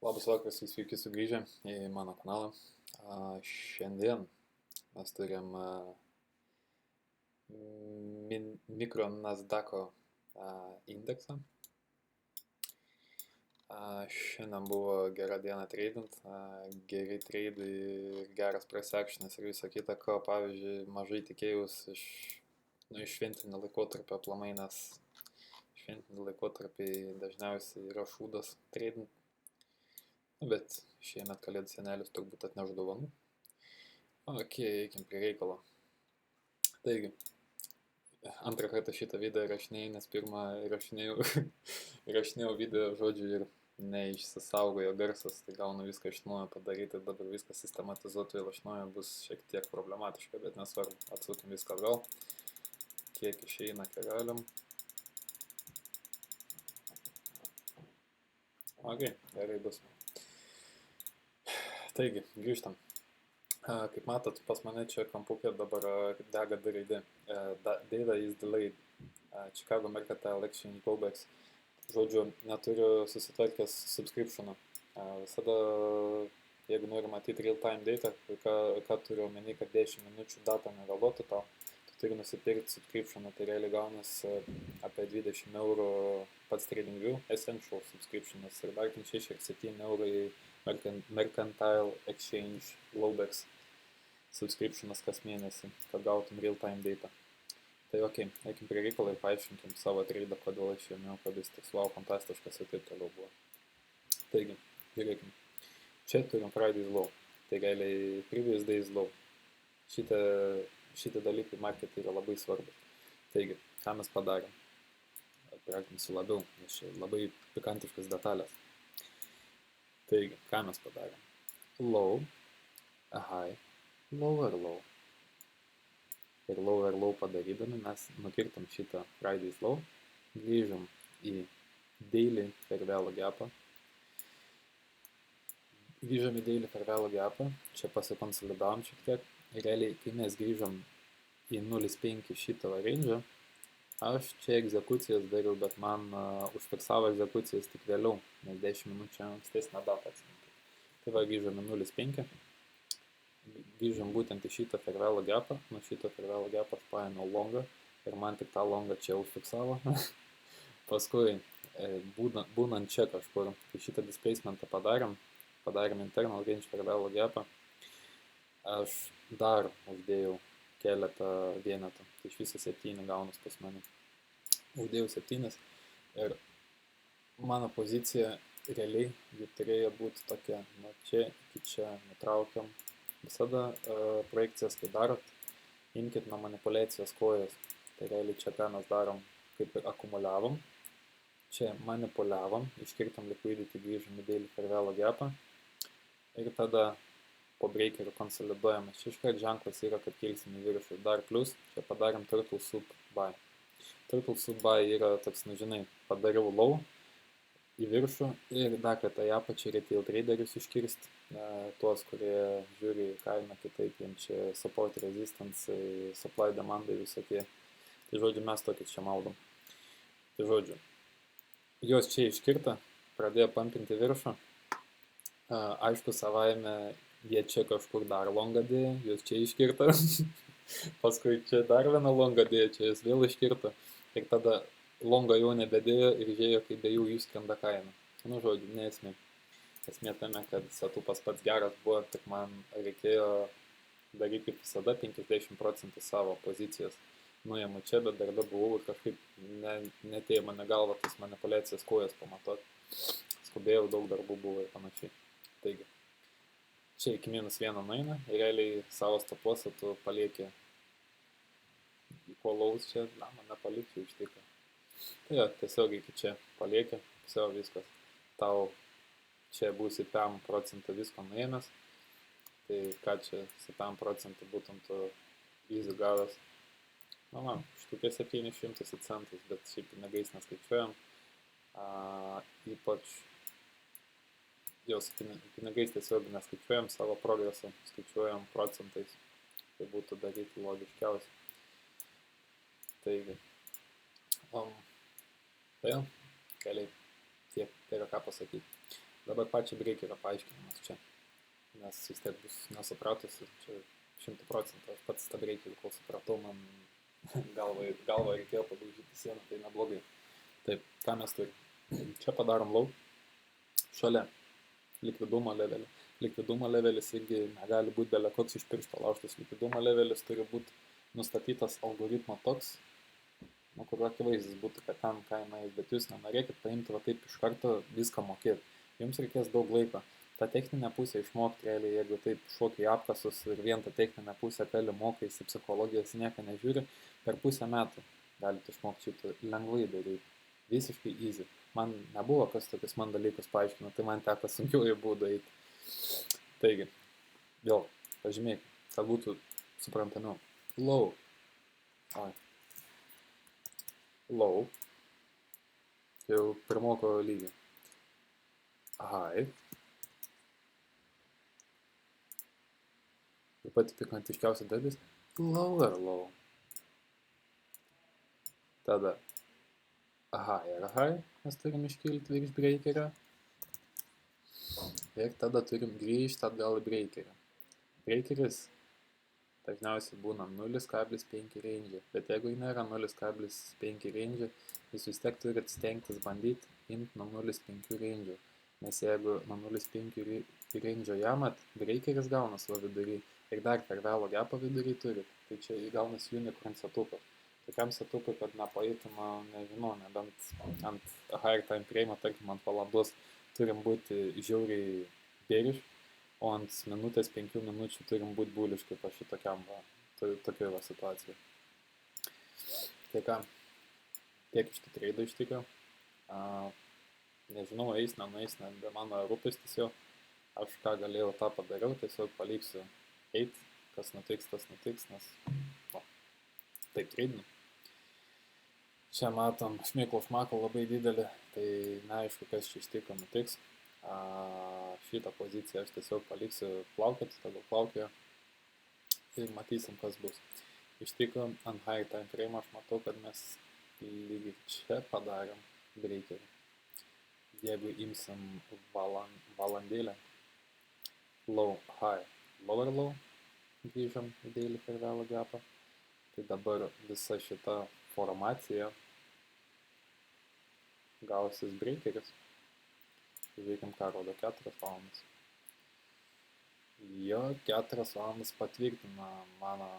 Labas vakaras, sveiki sugrįžę į mano kanalą. Šiandien mes turim mikro Nasdaq'o indeksą. Šiandien buvo gera diena tradint, geri treidai ir geras price actionas ir visą kitą, ko pavyzdžiui mažai tikėjus iš šventinio laikotarpio aplamai, nes šventinį laikotarpį dažniausiai yra šūdas tradint. Bet šiemet kalėdų senelis turbūt atneš dovanų. Eikim prie reikalo. Taigi, antrą kartą šitą video įrašinėjau, nes pirmą įrašinėjau video žodžiu ir neišsisaugojo garsas, tai gaunu viską iš naujo padaryti, dabar viską sistematizuoti vėl iš naujo bus šiek tiek problematiška, bet nesvarbu, atsukim viską atgal, kiek išeina keliam. Gerai bus. Taigi, grįžtam. Kaip matot, pas mane čia kampukė dabar dega du raidė. Data is delayed. Chicago Mercantile Exchange Globex. Žodžiu, neturiu susitvarkęs subscriptioną. Visada, jeigu nori matyti real-time data, ką turiu omeny, kad 10 minučių data nevėluotų tau, tu turi nusipirkti subscriptioną, tai realiai gaunas apie 20 eurų pats TradingView Essential subscriptionas ir dar 6 ir 7 eurai Mercantile Exchange Globex subscriptionas kas mėnesį, kad gautum real-time data. Tai eikim prie reikalo ir paaiškinkim savo tradą, kodėl aš ėmiau, kad jis toks wow, fantastiškas ir taip toliau buvo. Taigi, žiūrėkim. Čia turim Friday's low, tai realiai previous day's low. Šitie dalykai marketui yra labai svarbus. Taigi, ką mes padarėm? Pratinsiu labiau, nes čia labai pikantiškas detalės. Taigi, ką mes padarėm? Low, a high, lower low. Ir low padarydami mes nukirtom šitą Friday's low, grįžom į daily per vėlo gapą. Čia pasikonsolidavom šiek tiek. Ir realiai, kai mes grįžom į 0.5 šitą range, aš čia egzekucijas dariau, bet man užfiksavo egzekucijas tik vėliau, nes 10 minučių ankstesnę datą atsiminti. Tai va, grįžom į 0.5. Grįžom būtent į šitą Fairvalue gapą, nuo šito Fairvalue gapą aš paėmiau longą ir man tik tą longą čia užfiksavo. Paskui, būnant čia kažkur, kai šitą displacementą padarėm internal range Fairvalue gapą, aš dar uždėjau keletą vienetų, tai iš viso 7 gaunas pas mane. Uždėjau 7 ir mano pozicija realiai ji turėjo būti tokia, nuo čia iki čia nutraukiam. Visada projekcijas, kai darot, imkit nuo manipulacijos kojas. Tai realiai čia ką mes darom, kaip ir akumuliavom. Čia manipuliavom, iškirtom liquidity, grįžom į daily Fairvalue gapą. Ir tada po breakerių konsoliduojamas. Čia iškart ženklas yra, kad kilsim į viršų. Dar plus, čia padarėm Turtle Soup Buy. Turtle Soup Buy yra toks, padariau low į viršų ir dar kartą į apačią retail traderius iškirsti, tuos, kurie žiūri kainą kitaip, jiems čia support resistance, supply demandai visokie. Tai žodžiu, mes tokius čia maudom. Tai žodžiu, juos čia iškirta, pradėjo pampinti viršų. Aišku, savaime jie čia kažkur dar longą dėjo, juos čia iškirta. Paskui čia dar vieną longą dėjo, čia juos vėl iškirta. Ir tada longo jau nebedėjo ir žiūrėjo, kaip be jų išskrenda kaina. Žodžiu, nesmė. Esmė tame, kad setupas pats geras buvo, tik man reikėjo daryti kaip visada 50% savo pozicijos. Nuėmu čia, bet dar buvau ir kažkaip netėjo mane galva tas manipulacijas kojas pamatot. Skubėjau, daug darbų buvo ir panašiai. Taigi, čia iki -1 nueina ir realiai savo stopuose tu palieki į kolaus čia, man nepaliksiu iš tikro. Tai jo, tiesiog iki čia palieki, viskas. Tau čia būsi 5% visko nuėmęs. Tai ką čia 7% būtum tu easy gavęs. Štukė 700 centus, bet šiaip pinigais neskaičiuojam. Ypač jos pinigais tiesiog neskaičiuojam savo progresą, skaičiuojam procentais. Tai būtų daryti logiškiausiai. Taigi. Tai jo, keliai tiek yra ką pasakyti. Dabar pačią breikerio paaiškinimas čia, nes vis tiek bus nesupratus ir čia 100%. Aš pats tą breikerių, kol supratau, man galva reikėjo padaužyti sieną, tai neblogai. Taip, ką mes turime? Čia padarom low, šalia likvidumo levelį. Likvidumo levelis irgi negali būti belia koks iš piršto laužtas. Likvidumo levelis turi būti nustatytas algoritmo toks, nuo kurio akivaizdis būtų, kad ten kaina eis, bet jūs nenorėkit paimti va taip iš karto viską mokėti. Jums reikės daug laiko. Ta techninė pusė išmokti realiai, jeigu taip šokiai apkasus ir vien tą techninę pusę peli mokaisi, psichologijos nieko nežiūri, per pusę metų galite išmokti šitą lengvai daryti. Visiškai easy. Man nebuvo kas tokius man dalykus paaiškino, tai man teko sunkiau būdų eiti. Taigi, vėl pažymėk, kad būtų suprantamiau. Low. Low. Jau pirmoko lygį. High. Ir pati pikantiškiausia dalis. Lower low. Tada high. Mes turim iškilti virš breikerio. Ir tada turim grįžti atgal į breikerio. Breikeris dažniausiai būna 0,5 range. Bet jeigu nėra 0,5 range, jūs vis tiek turit stengtis bandyti imti nuo 0,5 range. Nes jeigu nuo 0,5 range jamat, breikeris gaunas va vidury ir dar per vėlo gapą vidury turit. Tai čia gaunas unicorn setupas. Tokiam setupui, kad nepaeitum, nežinau, nebent ant higher time frame, tarkim, ant valandos turim būti žiauriai bėriš, o ant minutės 5 minučių turim būti būliškai po šitokiam tokioj va situacijai. Tai ką, tiek iš tų treidų iš tikro. Nežinau, eis, nenueis, be mano rūpestis jo. Aš ką galėjau, tą padariau, tiesiog paliksiu eiti, kas nutiks, tas nutiks, nes taip treidinu. Čia matom šmėklo labai didelį, tai neaišku, kas čia iš tikro nutiks. Šitą poziciją aš tiesiog paliksiu plaukioti, tada plaukioju ir matysim, kas bus. Iš tikro, ant high time frame aš matau, kad mes lygiai čia padarėm breakerį. Jeigu imsim valandėlę, low, high, lower low, grįžam į daily per vėlą gapą, tai dabar visa šita formacija gausis breakeris. Žiūrėkim, ką rodo 4 valandas. Jo, 4 valandas patvirtina mano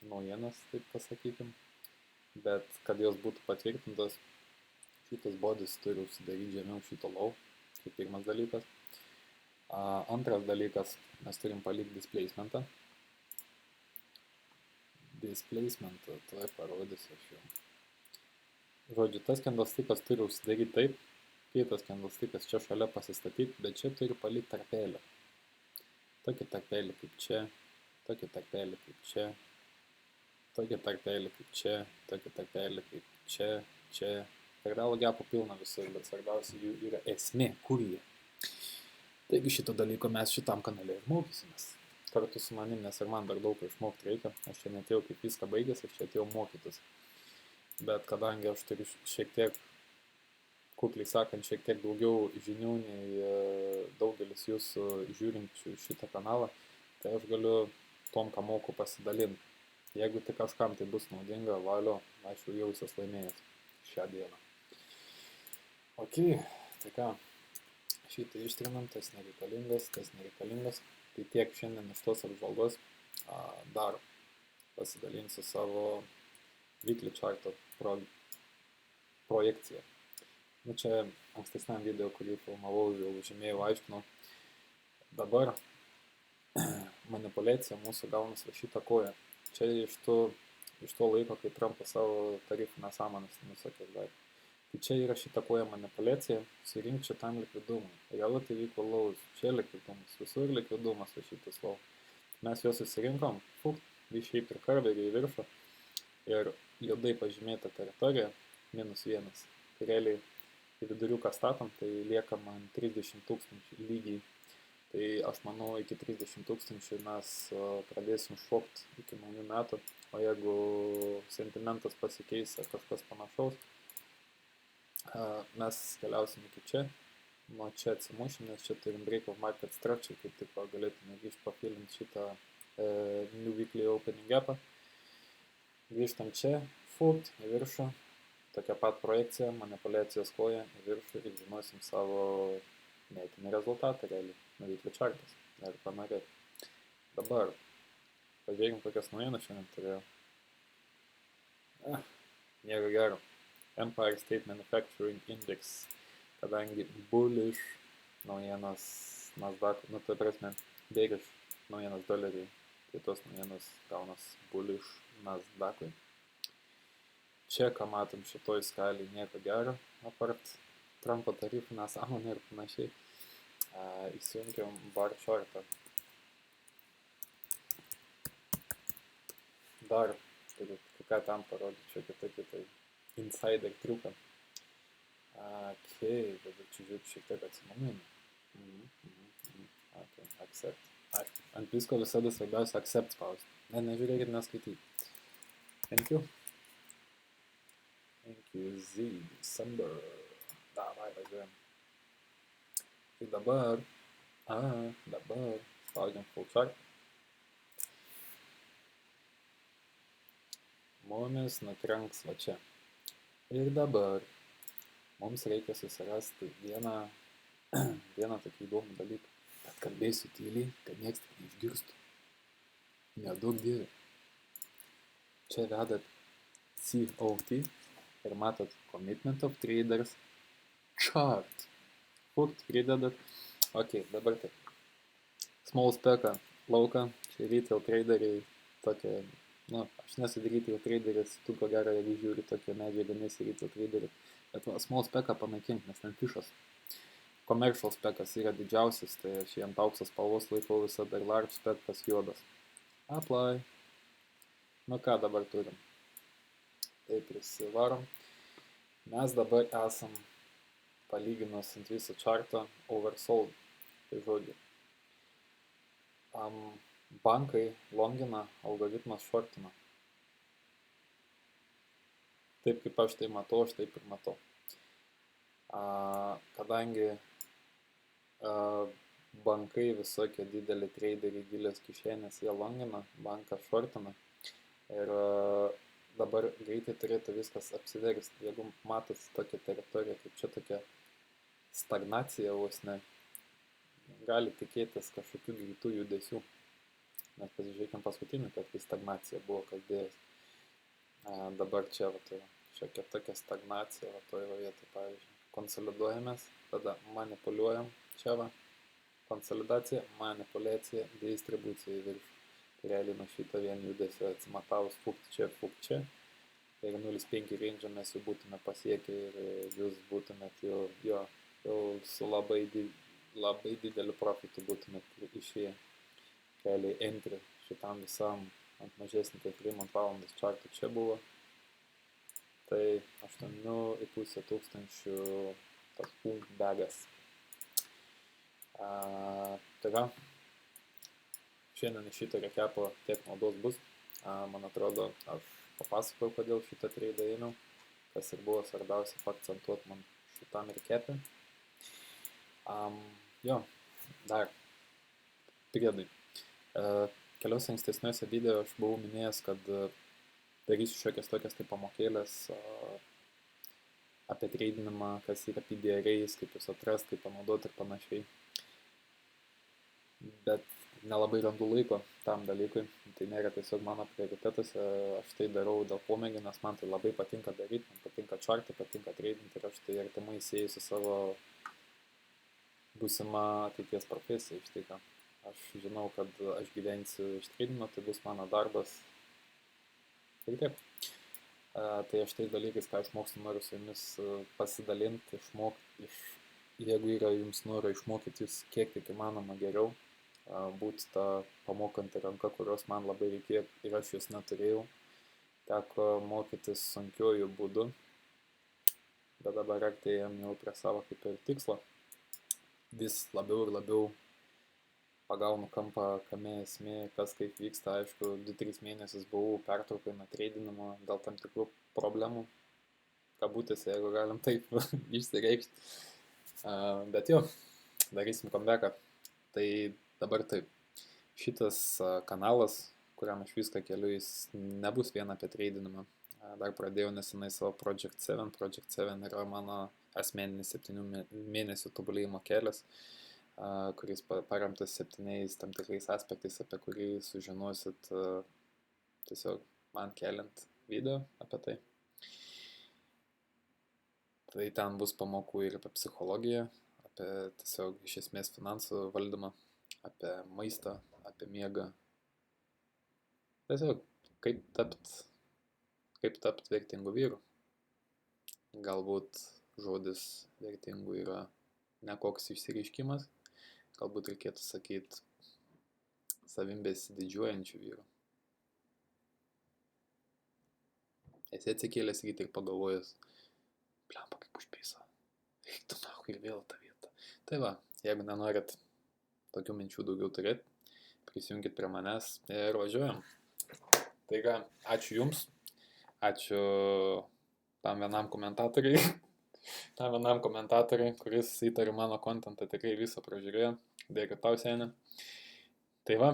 naujienas, taip pasakykim, bet kad jos būtų patvirtintos, šitas bodis turi užsidaryti žemiau šito low, kaip pirmas dalykas. Antras dalykas, mes turim palikti displacementą. Displacementą, tai parodysiu aš jau. Žodžiu, tas candlestickas turi užsidaryti taip, kitas candlestickas čia šalia pasistatyti, bet čia turi palikti tarpelį. Tokį tarpelį kaip čia, tokį tarpelį kaip čia, tokį tarpelį kaip čia, tokį tarpelį kaip čia, čia. Per vėlą gapų pilna visur, bet svarbiausia jų yra esmė, kur jie. Taigi šito dalyko mes šitam kanale ir mokysimės. Kartu su manim, nes ir man dar daug ko išmokti reikia. Aš čia netėjau kaip viską baigęs, aš čia atėjau mokytis. Bet kadangi aš turiu šiek tiek, kukliai sakant, šiek tiek daugiau žinių nei daugelis jūsų žiūrinčių šitą kanalą, tai aš galiu tom, ką moku, pasidalinti. Jeigu tik kažkam tai bus naudinga, valio, aš jau jausiuos laimėjęs šią dieną. Ok, tai ką, šitą ištrinam, tas nereikalingas. Tai tiek šiandien iš tos apžvalgos. Dar pasidalinsiu savo weekly charto projekciją. Nu čia ankstesniam video, kurį filmavau, jau žymėjau, aiškinau. Dabar manipuliacija mūsų gaunas va šitą koją. Čia iš to laiko, kai Trumpas savo tarifų nesąmonės nusakė dar. Tai čia yra šita koja manipuliacija, surinkti šitam likvidumui. Realu tai vyko laus, čia likvidumas, visur likvidumas va šitas lau. Mes juos susirinkom, višiai per karverį į viršų ir juodai pažymėta teritorija -1. Tai realiai į viduriuką statom, tai lieka man 30 000 lygiai. Tai aš manau, iki 30 000 mes pradėsim šokti iki naujų metų, o jeigu sentimentas pasikeis ar kažkas panašaus, mes keliausim iki čia, nuo čia atsimušim, nes čia turim break of market structure, kaip tik galėtume grįžti pafilinti šitą New Weekly Opening Gapą. Grįžtam čia, foot į viršų, tokia pat projekcija, manipuliacijos koja į viršų ir žinosim savo metinį rezultatą realiai, New Weekly chartas. Ir panorėti. Dabar, pažiūrėkim, kokias naujienas šiandien turėjau. Nieko gero. Empire State Manufacturing Index, kadangi bullish naujienas Nasdaq, tai prasme, bearish naujienas doleriai, tai tos naujienas gaunas bullish Nasdaqui. Čia, ką matom šitoj skalį, nieko gero, apart Trumpo tarifų nesąmonė ir panašiai. Įsijungiam bar chartą. Dar turiu ką tam parodyti, čia kitą insider triuką. Dabar čia žiūrėt šiek tiek atsimanuojame. Accept. Aišku, ant visko visada svarbiausia accept spausti. Nežiūrėkit, neskaityti. Thank you. Thank you, Z. December. Davai, važiuojam. Tai dabar spaudžiam full chart. Mumis nutrenks va čia. Ir dabar mums reikia susirasti vieną tokį įdomų dalyką. Bet kalbėsiu tyliai, kad nieks tik neišgirstų. Nedaug dievė. Čia vedat COT ir matot Commitment of Traders Chart. Hooked pridedat. Ok, dabar taip. Small spec'ą lauką. Čia retail traderiai tokie, aš nesu retail traderis, tu ko gero, jeigu žiūri tokią medžiagą, nesi retail traderis. Bet small spec'ą panaikink, nes ten fišas. Commercial spec'as yra didžiausias, tai aš jį ant auksas spalvos laikau visada ir large spec'as juodas. Apply. Ką dabar turim? Tai prisivarom. Mes dabar esam palyginus ant viso charto oversold. Tai žodžiu. Bankai longina, algoritmas shortina. Taip kaip aš tai matau, aš taip ir matau. Kadangi bankai visokie dideli traderiai, gilios kišenės, jie longina, bankas shortina. Ir dabar greitai turėtų viskas apsiversti. Jeigu matot tokią teritoriją, kaip čia tokia stagnacija vos ne, gali tikėtis kažkokių greitų judesių. Mes pasižiūrėkim paskutinį, kad kai stagnacija buvo kalbėjęs. Dabar čia šiokia tokia stagnacija, toje vietoje, pavyzdžiui, konsoliduojamės, tada manipuliuojam, čia konsolidacija, manipuliacija, distribucija į viršų. Tai realiai nuo šito vien judesio atsimatavus fukt čia. Jeigu 0,5 range mes jau būtume pasiekę ir jūs būtumėt jau su labai dideliu profitu būtumėt išėję. Realiai entry šitam visam ant mažesnį kaip 3 valandas chartų čia buvo. Tai 8,5 tūkstančių taškų begas. Tai va, šiandien iš šito rekepo tiek naudos bus. Man atrodo, aš papasakojau, kodėl šitą treidą ėmiau, kas ir buvo svarbiausia paakcentuoti man šitam rekepė. Dar priedai. Keliose ankstesniuose video aš buvau minėjęs, kad darysiu šiokias tokias tai pamokėlės apie treidinimą, kas yra PDRais, kaip jūs atrast, kaip panaudoti ir panašiai. Bet nelabai randu laiko tam dalykui, tai nėra tiesiog mano prioritetuose, aš tai darau dėl pomėgio, nes man tai labai patinka daryti, man patinka chartai, patinka treidinti ir aš tai artimai sieju su savo būsima ateities profesija. Štai ką. Aš žinau, kad aš gyvensiu iš treidinimo, tai bus mano darbas. Ir taip. Tai aš tais dalykais, ką išmokstu, noriu su jumis pasidalinti, išmokti, jeigu yra jums noro išmokyti jūs kiek tik įmanoma geriau, būti tą pamokantį ranką, kurios man labai reikėjo ir aš jūs neturėjau. Teko mokytis sunkiuoju būdu, bet dabar artėjam jau prie savo kaip ir tikslo. Vis labiau ir labiau pagaunu kampą, kame esmė, kas kaip vyksta. Aišku, 2-3 mėnesius buvau pertraukai nuo treidinimo dėl tam tikrų problemų, kabutėse, jeigu galim taip išsireikšti. Bet jo, darysim comebacką. Tai dabar taip. Šitas kanalas, kuriam aš viską keliu, jis nebus vien apie tradinimą. Dar pradėjau nesenai savo Project 7. Project 7 yra mano asmeninis 7 mėnesių tobulėjimo kelias, kuris paremtas 7 tam tikrais aspektais, apie kurį sužinosit tiesiog man keliant video apie tai. Tai ten bus pamokų ir apie psichologiją, apie tiesiog iš esmės finansų valdymą, apie maistą, apie miegą. Tiesiog kaip tapt vertingu vyru. Galbūt žodis vertingų yra nekoks išsireiškimas, galbūt reikėtų sakyti savim besididžiuojančių vyrų. Esi atsikėlęs ryte ir pagalvojęs, blemba kaip užpysa, eiktų nahui ir vėl tą vietą. Tai va, jeigu nenorit tokių minčių daugiau turėti, prisijunkit prie manęs ir važiuojam. Tai ką, ačiū Jums, ačiū tam vienam komentatoriui, kuris įtariu mano kontentą tikrai visą pražiūrėjo. Dėkui tau, seni. Tai va,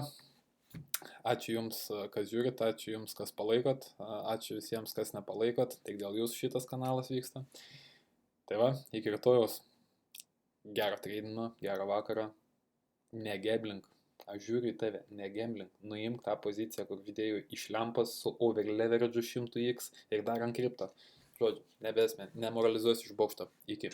ačiū Jums, kas žiūrit, ačiū Jums, kas palaikot, ačiū visiems, kas nepalaikot, tik dėl Jūsų šitas kanalas vyksta. Tai va, iki rytojaus. Gerą tradingą, gerą vakarą. Negeblink. Aš žiūriu į tave, negemblink, nuimk tą poziciją, kur vidėjų išlempas su overleverage 100x ir dar ant kripto. Žodžiu, nebesmė, nemoralizuosiu iš bokšto. Iki.